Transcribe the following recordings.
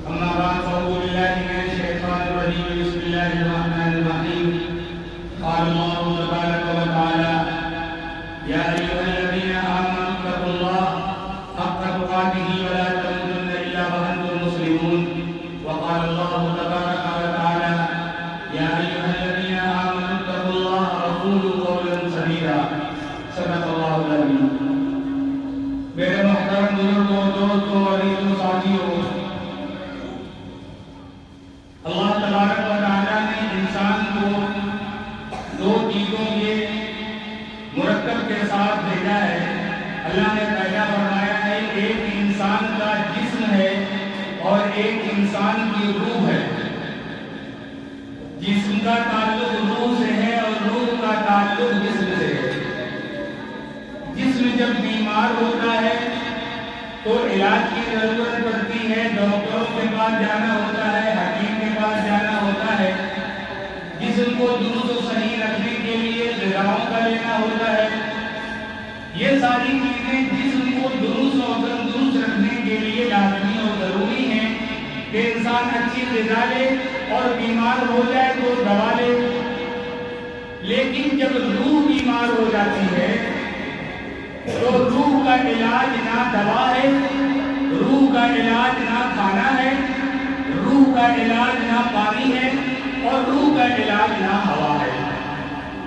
أما بعد فأعوذ بالله من الشيطان الرجيم بسم الله الرحمن الرحيم قال الله تبارك وتعالى يا أيها الذين آمنوا اتقوا الله حق تقاته ولا تموتن إلا وأنتم مسلمون وقال الله تبارك وتعالى يا أيها الذين آمنوا اتقوا الله وقولوا قولا سديدا صدق الله العظيم. میرے محترم بزرگوں، دوستوں اور عزیزوں، ساتھیوں، اللہ تبارک و تعالیٰ نے انسان کو دو چیزوں کے مرکب کے ساتھ بھیجا ہے. اللہ نے پہلا فرمایا ہے ایک انسان کا جسم ہے اور ایک انسان کی روح ہے. جسم کا تعلق روح سے ہے اور روح کا تعلق جسم سے ہے. جسم جب بیمار ہوتا ہے تو علاج کی ضرورت پڑتی ہے، ڈاکٹروں کے پاس جانا ہوتا ہے، حکیم کے پاس جانا ہوتا ہے. جسم کو درست و صحیح رکھنے کے لیے غذاؤں کا لینا ہوتا ہے. یہ ساری چیزیں جسم کو درست اور تندرست رکھنے کے لیے لازمی اور ضروری ہیں کہ انسان اچھی غذا لے اور بیمار ہو جائے تو دوا لے. لیکن جب روح بیمار ہو جاتی ہے تو روح کا علاج نہ دوا ہے، روح کا علاج نہ کھانا ہے، روح کا علاج نہ پانی ہے اور روح کا علاج نہ ہوا ہے،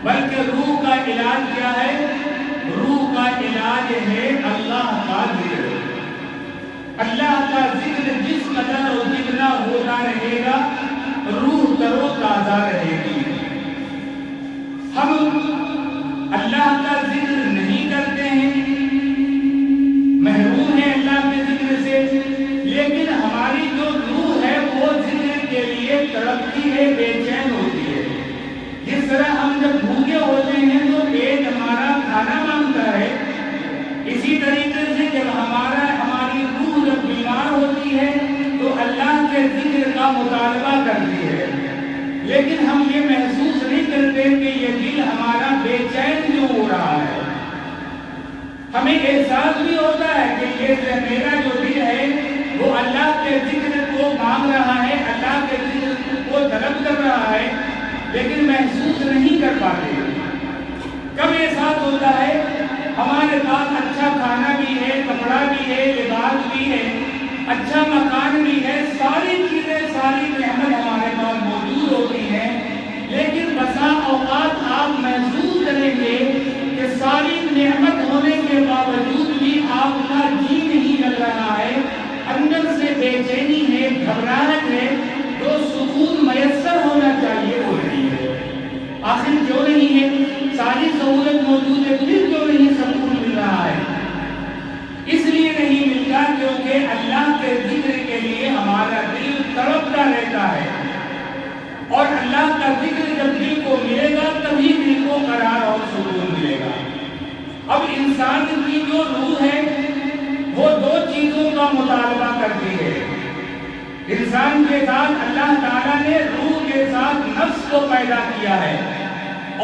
بلکہ روح کا علاج کیا ہے؟ روح کا علاج ہے اللہ کا ذکر. اللہ کا ذکر جس قدر اور جتنا ہوتا رہے گا روح تر و تازہ رہے گی. ہم اللہ کا ذکر نہیں کرتے ہیں، محروم ہیں اللہ کے ذکر سے، لیکن ہماری جو روح ہے وہ ذکر کے لیے تڑپتی ہے، بے چین ہوتی ہے. جس طرح ہم جب بھوکے ہوتے ہیں تو پیٹ ہمارا کھانا مانگتا ہے، اسی طریقے سے جب ہماری روح جب بیمار ہوتی ہے تو اللہ کے ذکر کا مطالبہ کرتی ہے. لیکن ہم یہ محسوس نہیں کرتے کہ یہ دل ہمارا بے چین کیوں ہو رہا ہے. ہمیں احساس بھی ہوتا ہے کہ یہ میرا جو دل ہے وہ اللہ کے ذکر کو مانگ رہا ہے، اللہ کے ذکر کو طلب کر رہا ہے، لیکن محسوس نہیں کر پاتے. کب احساس ہوتا ہے؟ ہمارے پاس اچھا کھانا بھی ہے، کپڑا بھی ہے، لباس بھی ہے، اچھا مکان بھی ہے، ساری چیزیں، ساری نعمت ہمارے پاس موجود ہوتی ہیں، لیکن بسا اوقات آپ محسوس کریں گے کہ ساری نعمت ہونے کے باوجود بھی آپ کا جی نہیں لگ رہا ہے، اندر سے بے چینی ہے، گھبراہٹ ہے، جو سکون میسر ہونا چاہیے وہ نہیں ہے. آخر کیوں نہیں ہے؟ ساری سہولت موجود ہے، پھر کیوں نہیں سکون مل رہا ہے؟ اس لیے نہیں ملتا کیونکہ اللہ کے ذکر کے لیے ہمارا دل تڑپتا رہتا ہے، اور اللہ کا ذکر جب دل کو ملے گا تبھی دل کو قرار اور سکون ملے گا. اب انسان کی جو روح ہے وہ دو چیزوں کا مطالبہ کرتی ہے. انسان کے ساتھ اللہ تعالیٰ نے روح کے ساتھ نفس کو پیدا کیا ہے،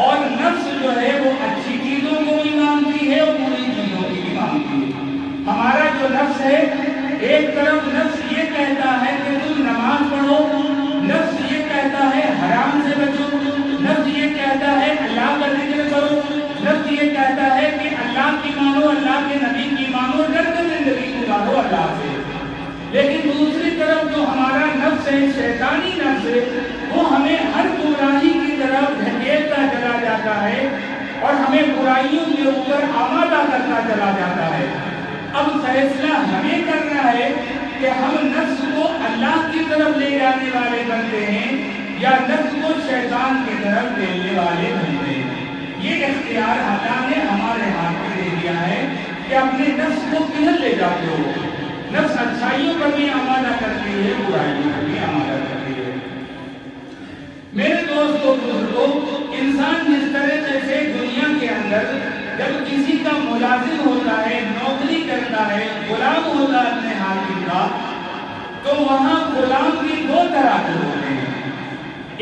اور نفس جو ہے وہ اچھی چیزوں کو بھی مانگتی ہے اور بری چیزوں کی بھی مانگتی ہے. ہمارا جو نفس ہے، ایک طرف نفس یہ کہتا ہے کہ تم نماز پڑھو، نفس یہ کہتا ہے حرام سے بچو، نفس یہ کہتا ہے اللہ کا ذکر کرو، نفس یہ کہتا ہے کہ اللہ کی مانو، اللہ کے نبی کی مانو، ڈر کر زندگی گزارو اللہ سے. لیکن دوسری طرف جو ہمارا نفس ہے، شیطانی نفس ہے، وہ ہمیں ہر برائی کی طرف دھکیلتا چلا جاتا ہے اور ہمیں برائیوں کے اوپر آمادہ کرتا چلا جاتا ہے. اب فیصلہ ہمیں کرنا ہے کہ ہم نفس کو اللہ کی طرف لے جانے والے بنتے ہیں یا نفس کو شیطان کی طرف لینے والے بنتے ہیں. یہ اختیار اللہ نے ہمارے ہاتھ میں دے دیا ہے کہ اپنے نفس کو کدھر لے جاتے ہو. نفس اچھائیوں پر بھی آمادہ کرتی ہے، برائیوں پر بھی آمادہ کرتی ہے. میرے دوستوں، بزرگوں، انسان جس طرح سے دنیا کے اندر جب کسی کا ملازم ہوتا ہے، نوکری کرتا ہے، غلام ہوتا ہے اپنے حاکم کا، تو وہاں غلام بھی دو طرح کے ہوتے ہیں.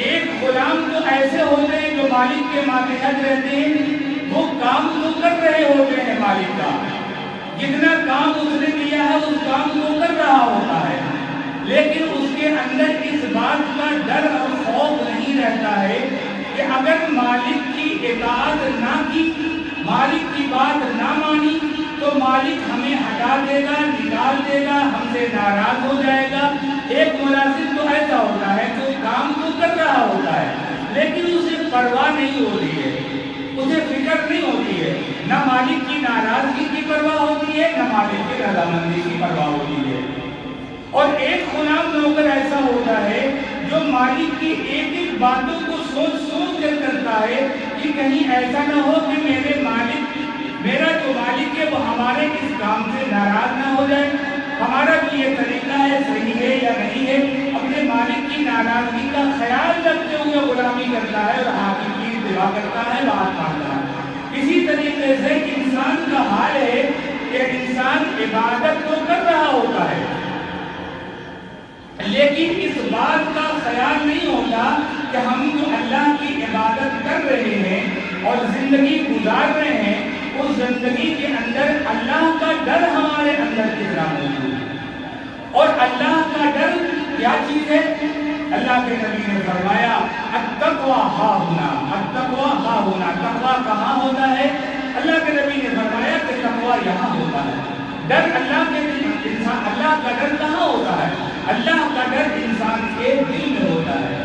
ایک غلام تو ایسے ہوتے ہیں جو مالک کے ماتحت رہتے ہیں، وہ کام تو کر رہے ہوتے ہیں مالک کا، جتنا کام اس نے دیا ہے اس کام کو کر رہا ہوتا ہے، لیکن اس ناراض ہو جائے گا۔ ایک ملازم تو ایسا ہوتا ہے جو کام تو کر رہا ہوتا ہے لیکن اسے پرواہ نہیں ہوتی ہے، اسے فکر نہیں ہوتی ہے، نہ مالک کی ناراضگی کی پرواہ ہوتی ہے نہ مالک کی رضامندی کی پرواہ ہوتی ہے۔ اور ایک غلام نوکر ایسا ہوتا ہے جو مالک کی ایک ایک باتوں کو سوچ سوچ کر کرتا ہے کہ کہیں ایسا نہ ہو کہ میرا جو مالک ہے وہ ہمارے اس کام سے ناراض نہ ہو جائے، ہمارا جو یہ طریقہ ہے صحیح ہے یا نہیں ہے۔ اپنے مالک کی ناراضگی کا خیال رکھتے ہوئے غلامی کرتا ہے اور حاکم کی اتباع کرتا ہے، بات مانتا ہے۔ اسی طریقے سے انسان کا حال ہے کہ انسان عبادت تو کر رہا ہوتا ہے لیکن اس بات کا خیال نہیں ہوتا کہ ہم جو اللہ کی عبادت کر رہے ہیں اور زندگی گزار رہے ہیں اس زندگی کے اندر اللہ کا ڈر ہمارے اندر کتنا موجود ہے۔ اور اللہ کا ڈر کیا چیز ہے؟ اللہ کے نبی نے فرمایا التقوی ہا ہونا، التقوی ہا ہونا۔ تقوی کہاں ہوتا ہے؟ اللہ کے نبی نے فرمایا کہ تقوی یہاں ہوتا ہے۔ ڈر اللہ کا ڈر کہاں ہوتا ہے؟ اللہ کا ڈر انسان کے دل میں ہوتا ہے۔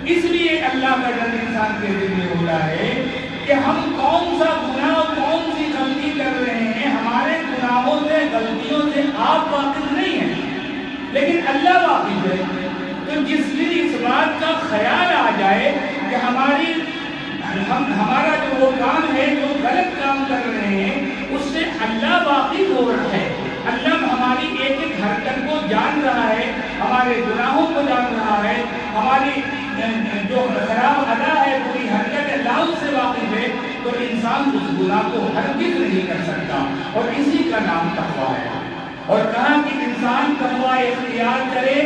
اس لیے اللہ کا ڈر انسان کے دل میں ہوتا ہے کہ ہم کون سا گناہ اور کون سی غلطی کر رہے ہیں، ہمارے گناہوں سے غلطیوں سے آپ واقف نہیں ہیں لیکن اللہ واقف ہے۔ تو جس دن اس بات کا خیال آ جائے کہ ہمارا جو وہ کام ہے جو غلط کام کر رہے ہیں اس سے اللہ واقف ہو رہا ہے، اللہ ہماری ایک ایک حرکت کو جان رہا ہے، ہمارے گناہوں کو جان رہا ہے، ہماری جو خراب ادا ہے پوری حرکت اللہ سے واقف ہے، تو انسان اس گناہ کو ہرگز نہیں کر سکتا اور اسی کا نام تقویٰ ہے۔ اور کہا کہ انسان تقویٰ اختیار کرے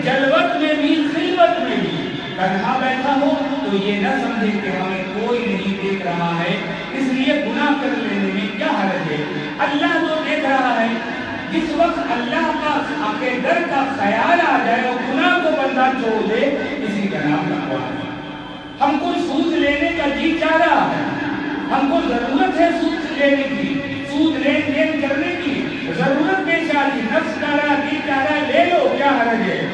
جلوت میں بھی خلوت میں بھی، تنہا بیٹھا ہو تو یہ نہ سمجھے کہ ہمیں کوئی نہیں دیکھ رہا ہے، اس لیے گناہ کر لینے میں کیا حرج ہے، اللہ تو دیکھ رہا ہے۔ جس وقت اللہ کا ڈر کا خیال آ جائے اور گناہ کو بندہ چھوڑ دے، اسی کا نام تقویٰ ہے۔ ہم کو سود لینے کا جی چاہ رہا ہے، ہم کو ضرورت ہے سود لینے کی، سود لین دین کرنے کی ضرورت پیش آ رہی، نفس کہہ رہا، دل کہہ رہا لے لو، کیا حرج ہے،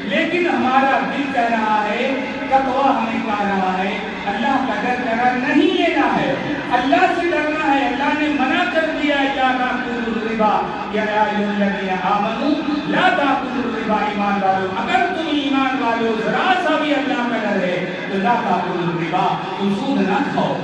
لیکن ہمارا دل کہہ رہا ہے، تقویٰ ہمیں کہہ رہا ہے اللہ کا ڈر کرا نہیں لینا ہے، اللہ سے ڈرنا ہے۔ اللہ نے منع کر دیا لا تأکلوا الربا یا ایھا الذین آمنوا لا تأکلوا الربا، ایمان والو اگر تم ایمان والو ذرا سا بھی اللہ کا ڈر ہے تو لا تأکلوا الربا، تم سود نہ کھاؤ۔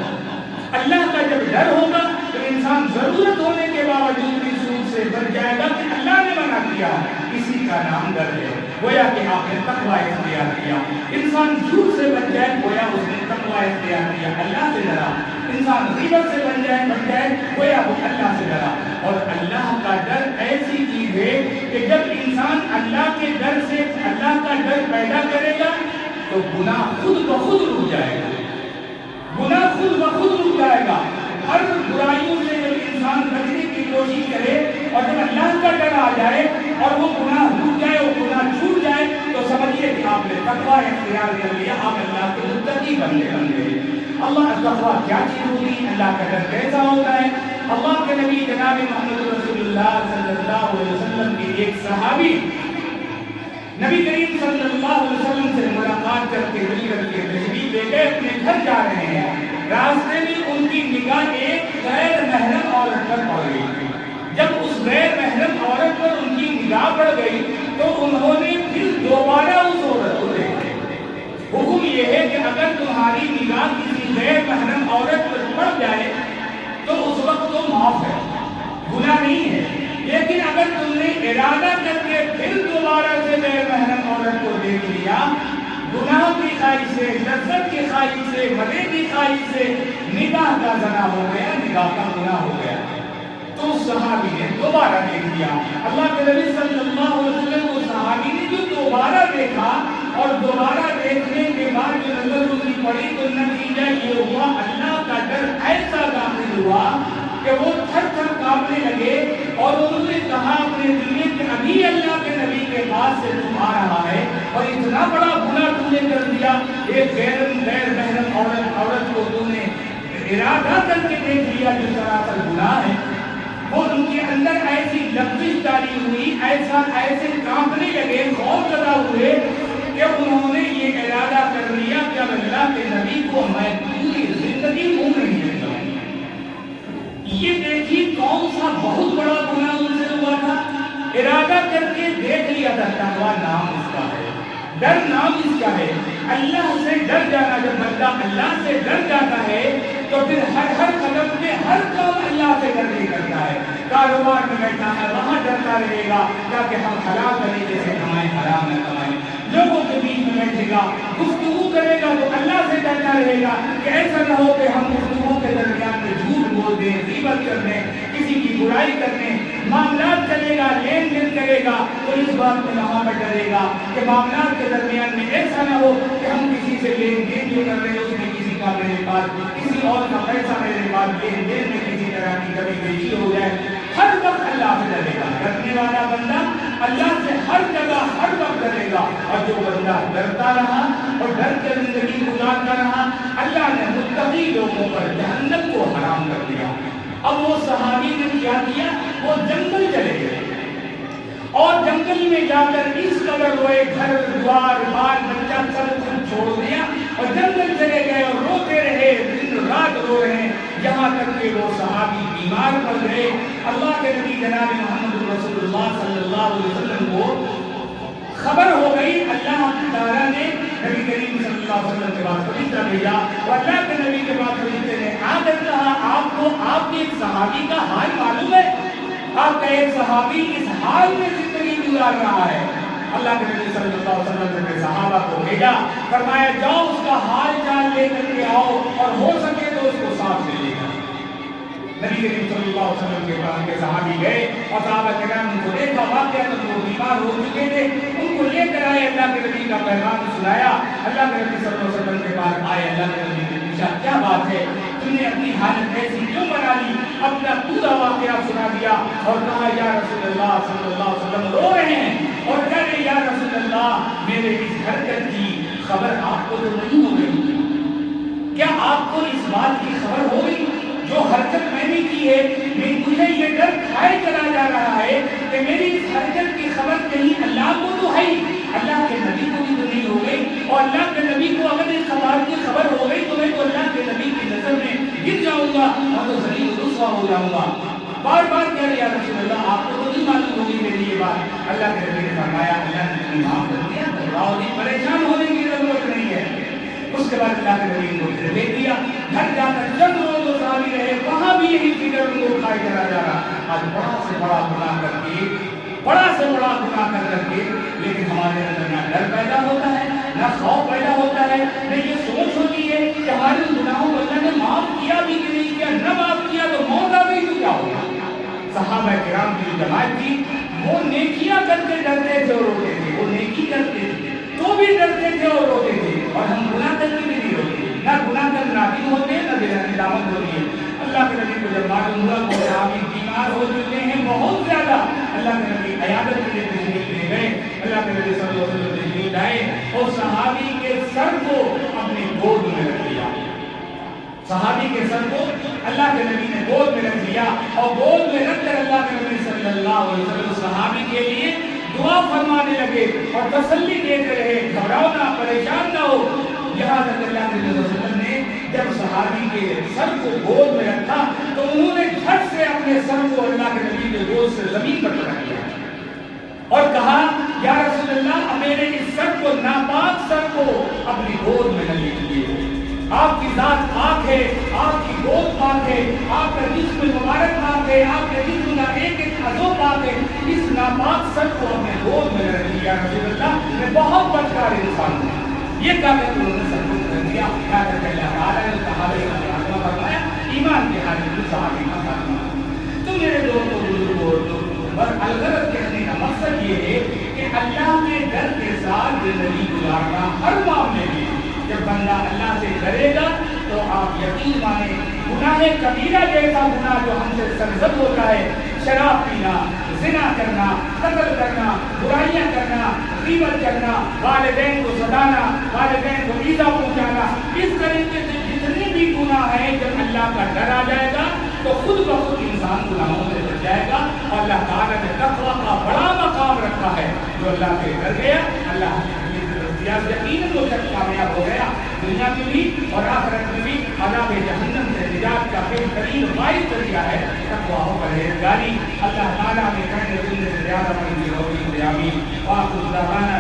اللہ کا جب ڈر ہوگا تو انسان ضرورت ہونے کے باوجود بھی سود سے بچ جائے گا کہ اللہ نے منع کیا، اسی کا نام ڈر ہے۔ گویا کہ آپ نے تقویٰ اختیار کیا۔ انسان جھوٹ سے بچ جائے گویا اس نے تقویٰ اختیار کیا، اللہ سے ڈرا۔ انسان غیبت سے بچ جائے گویا وہ اللہ سے ڈرا۔ اور اللہ کا ڈر ایسی چیز ہے کہ جب انسان اللہ کے ڈر سے اللہ کا ڈر پیدا کرے گا تو گناہ خود بخود رک جائے گا، گناہ خود بخود رک جائے گا۔ ہر برائیوں سے جب انسان بچنے کی کوشش کرے اور جب اللہ کا ڈر آ جائے اور وہ گناہ رک جائے، وہ گناہ چھوٹ جائے، تو سمجھیے کہ آپ نے تقویٰ اختیار کر لیا، آپ اللہ کے متقی بن گئے۔ اللہ تقویٰ کیا چیز ہوگی، اللہ کا ڈر کیسا ہوتا ہے؟ اللہ کے نبی جناب محمد رسول اللہ صلی اللہ علیہ وسلم کے ایک صحابی نبی کریم صلی اللہ علیہ وسلم سے ملاقات کر کے تشریف لے کے اپنے گھر جا رہے ہیں، راستے میں ان کی نگاہ ایک غیر محرم عورت پر پڑ گئی۔ جب اس غیر محرم عورت پر ان کی نگاہ پڑ گئی تو انہوں نے پھر دوبارہ اس عورت کو دیکھا۔ حکم یہ ہے کہ اگر تمہاری نگاہ کسی غیر محرم عورت پر پڑ جائے تو اس وقت تو معاف ہے، گناہ نہیں ہے، لیکن اگر تم نے ارادہ کر کے پھر دوبارہ سے غیر محرم عورت کو دیکھ لیا، گناہ کی خواہش سے، لذت کی خواہش سے، مزے کی خواہش سے نگاہ کا زنا ہو گیا، نگاہ کا گناہ ہو گیا۔ تو صحابی نے دوبارہ دیکھ لیا۔ اللہ کے نبی صلی اللہ علیہ وسلم کو صحابی نے جو دوبارہ دیکھا اور دوبارہ دیکھنے کے بعد جو نظر ان کی پڑی تو نتیجہ یہ ہوا، اللہ کا ڈر ایسا داخل ہوا کہ وہ تھر تھر کانپنے لگے اور انہوں نے کہا اپنے دل میں کہ ابھی اللہ کے نبی کے پاس سے تم آ رہا ہے اور اتنا بڑا گناہ تم نے کر دیا، ایک غیر محرم عورت کو تم نے ارادہ کر کے دیکھ لیا جو سراسر گناہ ہے۔ وہ ان کے اندر ایسی لفظ جاری ہوئی، ایسے دیکھ لیا تھا تقویٰ نام اس کا ہے، ڈر نام اس کا ہے، اللہ سے ڈر جانا. جب بندہ اللہ سے ڈر جاتا ہے تو پھر ہر قدم پہ ہر کام اللہ سے ڈر کے کرتا ہے. کاروبار میں بیٹھا ہے وہاں ڈرتا رہے گا تاکہ ہم حلال طریقے سے کمائیں، حرام نہ کمائیں. لوگوں کے بیچ میں بیٹھے گا، گفتگو کرے گا تو اللہ سے ڈرتا رہے گا کہ ایسا نہ ہو کہ ہم گفتگو کے درمیان میں جھوٹ بول دیں، غیبت کر دیں، کسی کی برائی کر دیں. معاملات کرے گا، لین دین کرے گا تو اس بات میں وہاں پر ڈرے گا کہ معاملات کے درمیان میں ایسا نہ ہو کہ ہم کسی سے لین دین جو کر رہے ہیں اس میں کسی کا میرے پاس، کسی اور کا پیسہ میرے پاس، لین دین میں کسی طرح کی کبھی بیچی ہو جائے. ہر وقت اللہ سے ڈرے گا. ڈرنے والا بندہ اللہ سے ہر جگہ ہر وقت ڈرے گا. اور جو بندہ ڈرتا رہا اور ڈر کے زندگی گزارتا رہا، اللہ نے متقی لوگوں پر جہنم کو حرام کر دیا. اب وہ صحابی نے کیا کیا؟ وہ جنگل چلے گئے اور جنگل میں جا کر اس قدر روئے، گھر دوار بال بچہ سب کچھ چھوڑ دیا اور جنگل چلے گئے اور روتے رہے، دن رات رو رہے ہیں، یہاں تک کہ وہ صحابی بیمار پڑ گئے. اللہ کے نبی جناب محمد رسول اللہ صلی اللہ علیہ وسلم کو خبر ہو گئی. اللہ تعالیٰ نے نبی کریم صلی اللہ علیہ وسلم کے بعد فرشتہ بھیجا اور اللہ کے نبی کے بعد فرشتے نے آ کر کہا آپ کو آپ کے ایک صحابی کا حال معلوم ہے؟ آپ کا ایک صحابی اس حال میں زندگی گزار رہا ہے. اللہ کے نبی صلی اللہ علیہ وسلم نے صحابہ کو بھیجا، فرمایا جاؤ اس کا حال چال لے کر کے آؤ اور ہو سکے تو اس کو ساتھ لے لے کر. نبی کریم صلی اللہ علیہ وسلم کے پاس کے صحابی گئے اور صحابہ کرام کو دیکھا، واقعہ تو وہ بیمار ہو چکے تھے، ان کو لے کر آئے، اللہ کے نبی کا پیغام سنایا. اللہ کے نبی صلی اللہ علیہ وسلم کے پاس آئے، اللہ کے نبی نے پوچھا کیا بات ہے، تم نے اپنی حالت ایسی کیوں بنا لی؟ اپنا پورا واقعہ سنا دیا اور کہا یا رسول اللہ صلی اللہ علیہ وسلم رو رہے ہیں اور کہہ رہے یا رسول اللہ میرے اس حرکت کی خبر آپ کو تو نہیں ہو گئی؟ کیا آپ کو اس بات کی خبر ہو گئی جو حرکت میں نے کی ہے؟ مجھے یہ ڈر کھائے چلا جا رہا ہے کہ میری اس حرکت کی خبر کہیں اللہ کو تو ہے، اللہ کے نبی کو بھی تو نہیں ہو گئی. اور اللہ کے نبی کو اگر اس خبر کی خبر ہو گئی تو میں تو اللہ کے نبی کی نظر میں گر جاؤں گا اور تو ذلیل و رسوا ہو جاؤں گا. بار بار کہہ رہے یا رسول اللہ آپ کو تو نہیں معلوم ہوگی میری یہ بات. اللہ کے نبی نے فرمایا اللہ نے تمہیں معاف کر دیا، گھبراؤ نہیں، پریشان ہونے کی ضرورت نہیں ہے. اس کے بعد اللہ کے نبی کو ادھر بھیج دیا. گھر جا کر چند روز وہ صحابی رہے، وہاں بھی یہی فکر ان کو کھائے چلا جا رہا. آج بڑا سے بڑا گناہ کر کے، بڑا سے بڑا گناہ کر کے، لیکن ہمارے اندر نہ ڈر پیدا ہوتا ہے، نہ خوف پیدا ہوتا ہے، نہ یہ سوچ ہوتی ہے کہ ہمارے گناہوں کو اللہ نے معاف کیا بھی کہ نہیں کیا. نہ معاف کیا تو موت آ گئی تو کیا ہوگا؟ صحابہ کرام کی جو جماعت تھی وہ نیکیاں کر کے ڈرتے تھے اور روتے تھے. وہ نیکی کرتے تھے تو بھی ڈرتے تھے اور روتے تھے. اور ہم گناہ کر کے بھی نہیں روتے، نہ گناہ کر نادم ہوتے ہیں نہ ندامت ہوتی ہے. اللہ کے نبی کو جب معلوم ہوا کہ صحابی بیمار ہو چکے ہیں بہت زیادہ، اللہ کے نبی عیادت کے لیے تشریف لے گئے. اللہ کے نبی صلی اللہ علیہ وسلم تشریف لائے اور صحابی کے سر کو اپنی گود میں رکھ لیا. صحابی کے سر کو اللہ کے نبی نے گود میں رکھ لیا اور گود میں رکھ کر اللہ کے نبی صلی اللہ علیہ وسلم صحابی کے لیے دعا فرمانے لگے اور تسلی دیتے رہے، گھبراؤ نہ، پریشان نہ ہو. یہاں تک اللہ کے نبی صلی اللہ علیہ وسلم نے جب صحابی کے سر کو گود میں رکھا تو انہوں نے جھٹ سے اپنے سر کو اللہ کے نبی کے گود سے زمین پر رکھ دیا اور کہا یا رسول اللہ میرے اس سر کو، ناپاک سر کو اپنی گود میں نہ لیجیے. آپ کی ذات پاک ہے، آپ کی گود پاک ہے، آپ کا جسم مبارک پاک ہے، آپ کے جسم کا ایک ایک عضو پاک ہے. اس ناپاک سر کو اپنے گود میں رکھ دیا رسول اللہ، میں بہت بدکار انسان ہوں. یہ کہا کہ انہوں نے سر کو رکھ دیا. کیا کر کے اللہ تعالیٰ نے صحابہ کا خاتمہ فرمایا، ایمان کے حالت میں صحابی کا خاتمہ. تو میرے دوستوں بزرگوں اور الغرض کہنے کا مقصد یہ ہے کہ اللہ کے ڈر کے ساتھ زندگی گزارنا ہر معاملے میں. جب بندہ اللہ سے ڈرے گا تو آپ یقین مانیں گناہ کبیرہ جیسا گناہ جو ہم سے سرزد ہوتا ہے، شراب پینا، زنا کرنا، قتل کرنا، برائیاں کرنا، غیبت کرنا، والدین کو ستانا، والدین کو ایذا پہنچانا، اس طریقے سے جتنے بھی گناہ ہیں جب اللہ کا ڈر آ جائے گا تو خود بخود انسان گناہوں سے بچ جائے گا. اور اللہ تعالیٰ نے تقویٰ کا بڑا مقام رکھا ہے. جو اللہ سے ڈر گیا اللہ یقیناً وہ شخص کامیاب ہو گیا، دنیا میں بھی اور آخرت میں بھی. عذاب جہنم سے نجات کا بہترین باعث ذریعہ ہے تقویٰ و پرہیزگاری. اللہ تعالیٰ نے کہنے سننے سے زیادہ منظور ہوگی. اجمعین، وآخر دعوانا